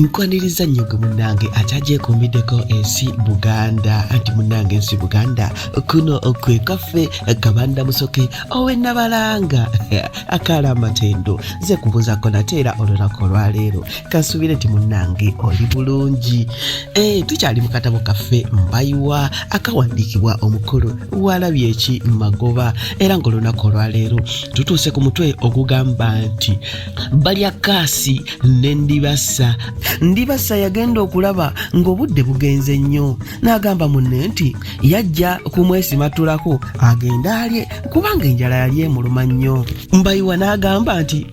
nkwaniriza nnyo gwe munnange akyagyekumbiddeko ensi Buganda anti munnange ensi Buganda kuno kwe kaffe Kabanda Musoke ow'ennabalanga akaala amatendo nze kubuuzako nate era olunaku olwaleero kansubire nti munnange oli bulungi. Tukyali mu katabo kaffe Mbayiwa akawandiikibwa omukulu Walabyeki Magoba era ng'olunaku olwaleero tutuuse ku mutwe ogugamba nti balya kaasi ne Ndibasa yagenda okulaba ng'obudde bugenze nnyo n'agamba munne nti yajja kumwesimatulako agenda alye kubanga enjala yali emuluma nnyo. Mbayiwa n'agamba nti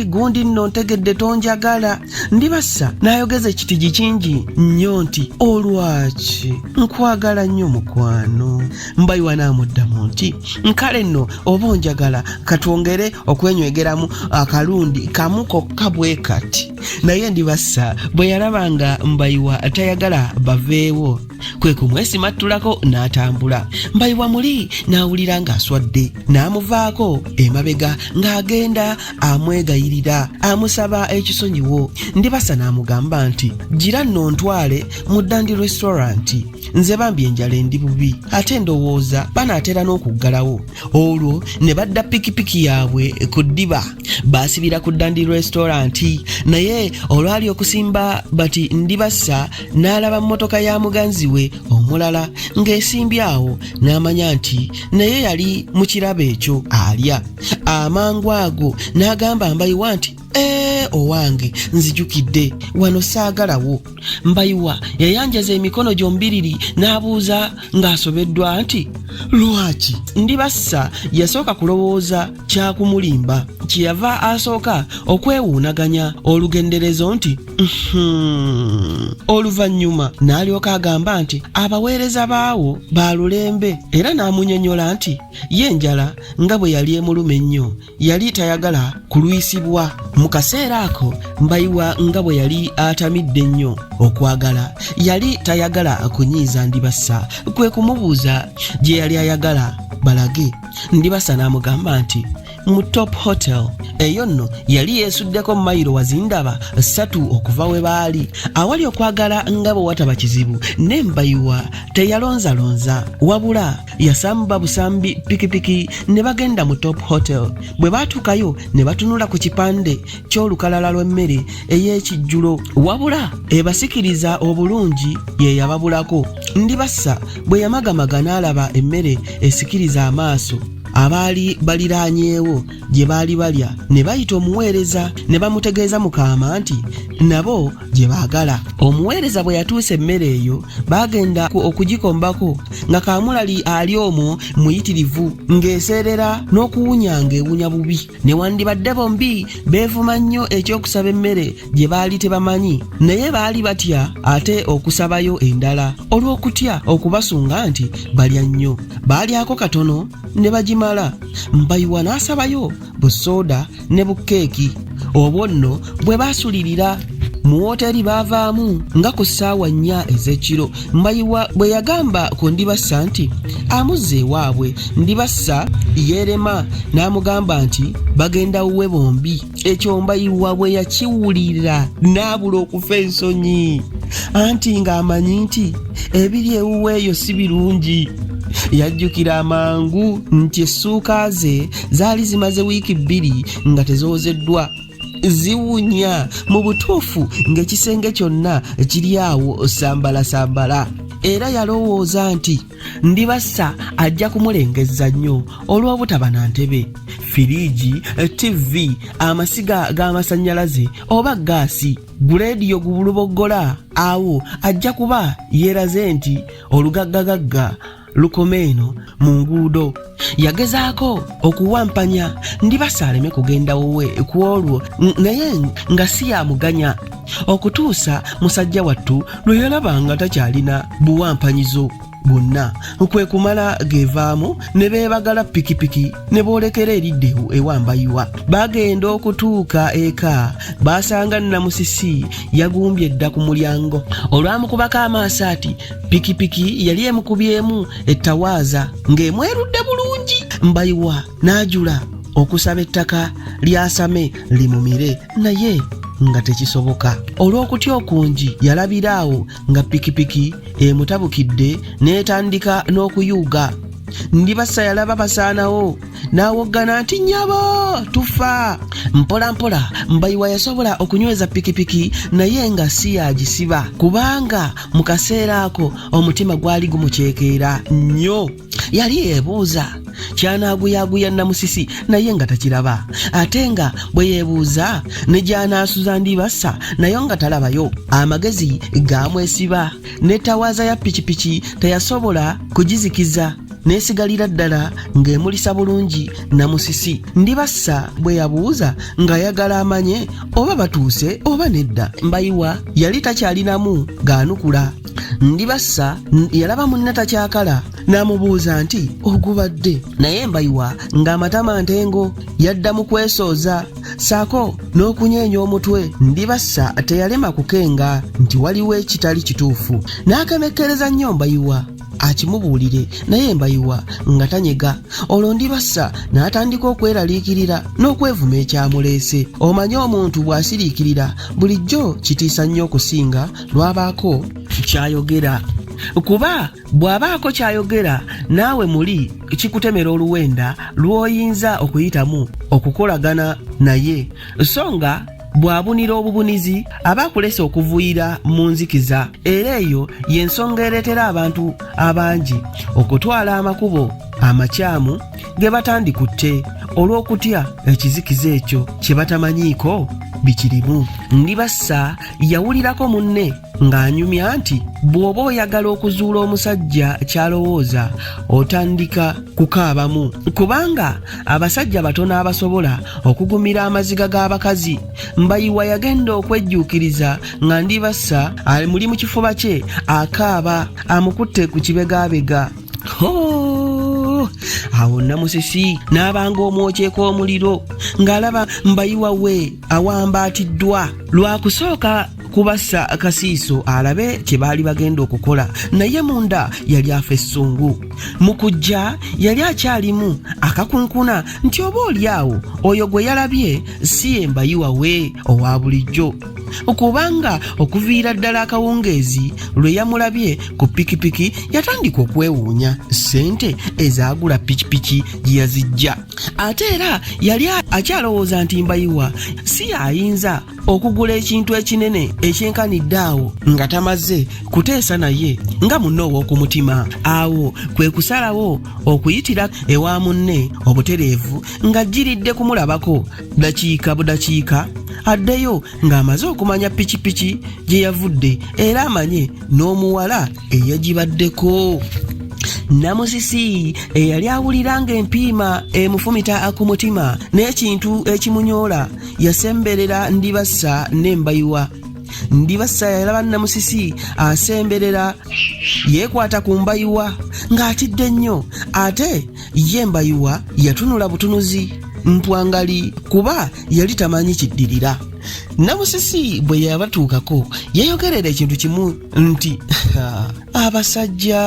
gundi nno ntegedde tonjagala. Ndibasa n'ayogeza ekitigi kingi nnyo nti olwaki nkwagala nnyo mukwano. Mbayiwa n'amuddamu nti nkale nno oba onjagala katwongere okwenywegeramu akalundi kamu kokka bwe kati. Naye Ndibasa bwe yalabanga Mbayiwa tayagala baveewo kwe kumwesimatulako n'atambula. Mbayiwa muli n'awulira ng'aswadde n'amuvaako emabega ng'agenda amwegayirira amusaba ekisonyiwo. Ndibasa n'amugamba nti gira nno ntwale mu Dandi Restaurant, nze bambi enjala endi bubi ate ndowooza banaatera n'okuggalawo. Olwo ne badda pikipiki yaabwe ku ddiba baasibira ku Dandi Restaurant. Naye olwali okusimba bati Ndibasa n'alaba mmotoka ya muganzi we omulala ng'esimbye awo n'amanya nti naye yali mu kirabo ekyo alya. Amangu ago n'agamba Mbayiwa nti owange nzijukidde wano saagalawo. Mbayiwa yayanjaza emikono gyombiriri n'abuuza ng'asobeddwa nti lwaki? Ndibasa yasooka kulowooza kyakumulimba kyeyava asooka okwewuunaganya olugenderezo nti oluvannyuma n'alyoka agamba nti abaweereza baawo balulembe era n'amunyonyola nti ye enjala nga bwe yali emuluma ennyo yali tayagala kulwisibwa. Mu kaseera ako Mbayiwa nga bwe yali atamidde nnyo okwagala yali tayagala kunyiiza Ndibasa kwe kumubuuza gye yali ayagala balage. Ndibasa n'amugamba nti mu Top Hotel. Eyo nno yali yeesuddeko mayiro wazindaba 3 okuva we baali awali okwagala nga bwe wataba kizibu. Ne Mbayiwa teyalonzalonza wabula yasamba busambi pikipiki ne bagenda mu Top Hotel. Bwe baatuukayo ne batunula ku kipande ky'olukalala lw'emmere ey'ekijjulo wabula ebasikiriza obulungi ye yababulako. Ndibasa bwe yamagamaga n'alaba emmere esikiriza amaaso abaali baliraanyeewo gye baali balya ne bayita omuweereza ne bamutegeeza Mukama nti nabo gye baagala. Omuweereza bwe yatuusa emmere eyo baagenda okugikombako nga Kaamulali ali omwo muyitirivu ng'eseerera n'okuwunya ng'ewunya bubi. Ne wandibadde bombi beevuma nnyo ekyokusaba emmere gye baali tebamanyi naye baali batya ate okusabayo endala olw'okutya okubasunga nti balya nnyo. Baalyako katono ne bagimala. Mbayiwa n'asabayo busoda ne bukeeki. Obwo nno bwe baasulirira mu woteri baavaamu nga ku ssaawa 4 ez'ekiro. Mbayiwa bwe yagamba ku Ndibasa nti amuzze ewaabwe, Ndibasa yeerema n'amugamba nti bagenda wuwe bombi. Ekyo Mbayiwa bwe yakiwulira n'abula okufa ensonyi anti ng'amanyi nti ebiri ewuwe eyo si birungi. Yajjukira amangu nti essuuka ze zaali zimaze wiiki 2 nga tezoozeddwa ziwunya mu butuufu ng'ekisenge kyonna kiri awo sambala. Era yalowooza nti Ndibasa ajja kumulengezza nnyo olw'obutaba na ntebe, firiigi, TV, amasiga g'amasannyalaze oba gaasi, guleediyo gubuluboggola. Awo ajja kuba yeeraze nti olugaggagagga lukomeeno mu nguudo. Yagezaako okuwampanya Ndibasa aleme kugenda wowe ku olwo naye nga si yamuganya okutuusa musajja wattu lwe yalabanga takyalina buwampanyizo bonna kwe kumala gevaamu ne beebagala pikipiki ne boolekera eridde ewa Mbayiwa. Bagenda okutuuka eka basanga Namusisi yagumbye dda ku mulyango. Olwamukubako amaaso ati pikipiki yali emukubyemu ettawaaza ng'emwerudde bulungi. Mbayiwa n'ajula okusaba ettaka lyasame limumire naye nga tekisoboka. Olw'okutya okungi yalabiraawo nga pikipiki emutabukidde n'etandika n'okuyuuga. Ndibasa yalaba basaanawo n'awoggana nti nnyabo tufa. Mpola mpola Mbayiwa yasobola okunyweza pikipiki naye nga si yagisiba kubanga mu kaseera ako omutima gwali gumuceekeera nnyo. Yali yeebuuza kyanaaguyaguya Namusisi naye nga takiraba, ate nga bwe yeebuuza ne gy'anaasuza Ndibasa nayo nga talabayo. Amagezi gaamwesiba n'ettawaaza ya pikipiki teyasobola kugizikiza n'esigalira ddala ng'emulisa bulungi Namusisi. Ndibasa bwe yabuuza ng'ayagala amanye oba batuuse oba nedda. Mbayiwa yali takyalinamu gaanukula. Ndibasa yalaba munne takyakala n'amubuuza nti ogubadde, naye Mbayiwa ng'amatama ntengo yaddamu kwesooza saako n'okunyeenya omutwe. Ndibasa teyalema kukenga nti waliwo ekitali kituufu. N'akemekkereza nnyo Mbayiwa akimubuulire, naye Mbayiwa nga tanyega. Olwo Ndibasa n'atandika okweraliikirira n'okwevuma ekyamuleese. Omanye omuntu bw'asiriikirira bulijjo kitiisa nnyo okusinga lwabaako kyayogera, kuba bw'abaako kyayogera naawe muli kikutemera oluwenda lw'oyinza okuyitamu okukolagana naye, so nga bw'abunira obubunizi aba akulese okuvuira mu nzikiza. Era eyo y'ensonga ereetera abantu abangi okutwala amakubo amakyamu ge batandikutte olw'okutya ekizikiza ekyo kye batamanyiiko bikirimu. Ndibasa yawulirako munne ng'anyumya nti bw'oba oyagala okuzuula omusajja kyalowooza otandika kukaabamu, kubanga abasajja batono abasobola okugumira amaziga g'abakazi. Mbayiwa yagenda okwejjuukiriza nga Ndibasa ali muli mu kifuba kye akaaba amukutte ku kibegabega. Awo Namusisi n'abanga omwokyeko omuliro ng'alaba Mbayiwa we awambaatiddwa. Lwakusooka kubassa akasiiso alabe kye baali bagenda okukola, naye munda yali afa essungu. Mu kujja yali akyalimu akakunkuna nti oba oliawo oyo gwe yalabye si ye Mbayiwa we owa bulijjo, kubanga okuviira ddala akawungeezi lwe yamulabye ku pikipiki yatandika okwewuunya ssente ezaagula pikipiki gye yazijja. Ate era yali akyalowooza nti Mbayiwa si ayinza okugula ekintu ekinene ekyenkanidde awo nga tamaze kuteesa naye nga munne ow'okumutima. Awo kwe kusalawo okuyitira ewa munne obutereevu ng'ajjiridde kumulabako dakiika budakiika, addeyo ng'amaze okumanya pikipiki gye yavudde era amanye n'omuwala eyagibaddeko. Namusisi eyali awulira ng'empiima emufumita ku mutima n'ekintu ekimunyoola yasemberera Ndibasa ne Mbayiwa. Ndibasa yalaba Namusisi asemberera yeekwata ku Mbayiwa ng'atidde nnyo, ate ye Mbayiwa yatunula butunuzi mpwangali kuba yali tamanyi kiddirira. Namusisi bwe yabatuukako yayogerera ekintu kimu nti abasajja.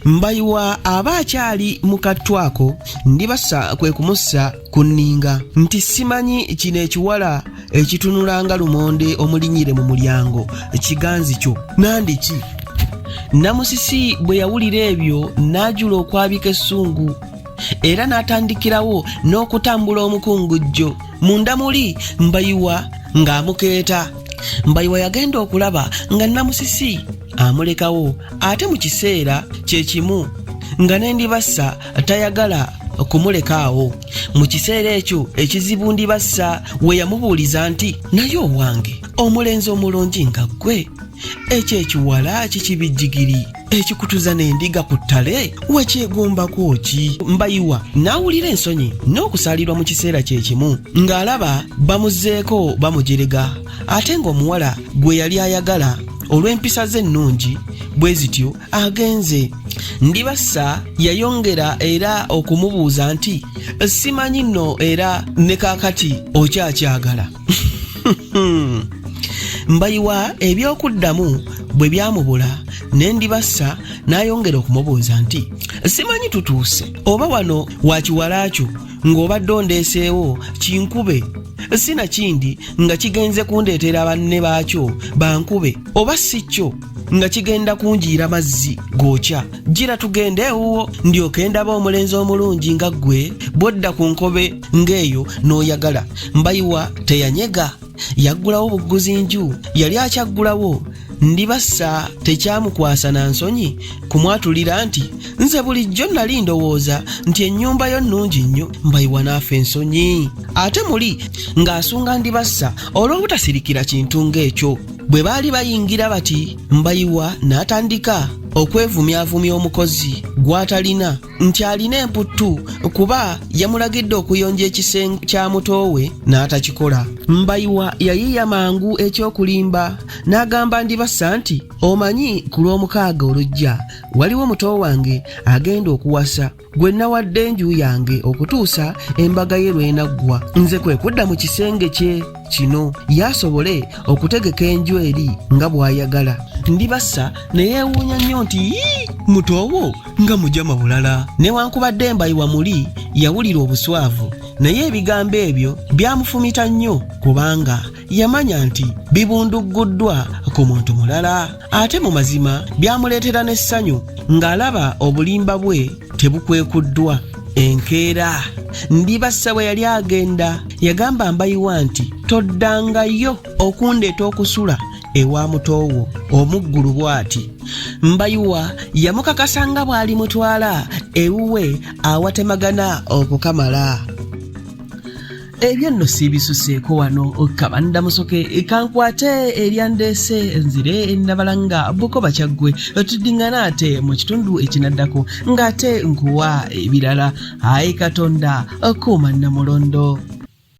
Mbayiwa aba akyali mu katwako, Ndibasa kwe kumussa ku nninga nti simanyi kino ekiwala ekitunula nga lumonde omulinyire mu mulyango ekiganzi kyo nandiki. Namusisi bwe yawulira ebyo n'ajula okwabika essungu era n'atandikirawo n'okutambula omukungujjo. Munda muli Mbayiwa ng'amukeeta. Mbayiwa yagenda okulaba nga Namusisi amulekawo, ate mu kiseera kye kimu nga Ndibasa tayagala kumulekaawo. Mu kiseera ekyo ekizibu Ndibasa we yamubuuliza nti naye owange omulenzi omulungi nga ggwe ekyo ekiwala kikibijjigiri ekikutuza n'endiga ku ttale wekyegombaku ki? Mbayiwa n'awulira ensonyi n'okusaalirwa mu kiseera kye kimu ng'alaba bamuzzeeko bamujerega, ate ng'omuwala gwe yali ayagala olw'empisa ze ennungi bwe zityo agenze. Ndibasa yayongera era okumubuuza nti simanyi nno era ne kaakati okyakyagala. Mbayiwa ebyokuddamu bwe byamubula ne Ndibasa n'ayongera okumubuuza nti simanyi tutuuse oba wano wa kiwala kyo ng'obadde ondeeseewo kinkube sinakindi nga kigenze kundeetera banne baakyo bankube oba si kyo nga kigenda kunjiira mazzi gookya gira tugende ewuwo ndyoke ndaba omulenzi omulungi nga ggwe bwodda ku nkobe ng'eyo n'oyagala. Mbayiwa teyanyega yaggulawo bugguzi nju yali akyaggulawo ndibassa tekyamukwasa na nsonyi kumwatulira nti nze bulijjo nali ndowooza nti ennyumba yo nnungi nnyo. Mbayiwa n'afa ensonyi ate muli ng'asunga ndibassa olw'obutasirikira kintu ng'ekyo. Bwe baali bayingira bati Mbayiwa n'atandika okwevumyavumya omukozi gw'atalina nti alina emputtu kuba yamulagidde okuyonja ekisenge kya muto we n'atakikola. Mbayiwa yayiiya mangu ekyokulimba n'agamba ndibassa nti omanyi ku lw'omukaaga olujja waliwo muto wange agenda okuwasa gwe nawadde enju yange okutuusa embaga ye lw'enaggwa. Nze kwe kudda mu kisenge kye kino yasobole okutegeka enju eri nga bw'ayagala. Ndibassa ne yeewuunya nnyo nti muto wo nga mujama bulala. Newankubadde Mbayiwa muli yawulira obuswavu naye ebigambo ebyo byamufumita nnyo kubanga yamanya nti bibundugguddwa ku muntu mulala. Ate mu mazima byamuleetera n'essanyu ng'alaba obulimba bwe tebukwekuddwa. Enkeera Ndibassa bwe yali agenda yagamba Mbayiwa nti toddangayo okundeeta okusula ewa mutowo omuggulu bw'ati. Mbayiwa yamukakasa nga bw'ali mutwala ewuwe awatemagana okukamala. Ebyo nno siibisuseeko wano Kabanda Musoke kankwate eryandeese nzire ennabalanga Bukoba Kyaggwe tuddingana ate mu kitundu ekinaddako ng'ate nkuwa ebirala. Ayi Katonda kuuma Namulondo.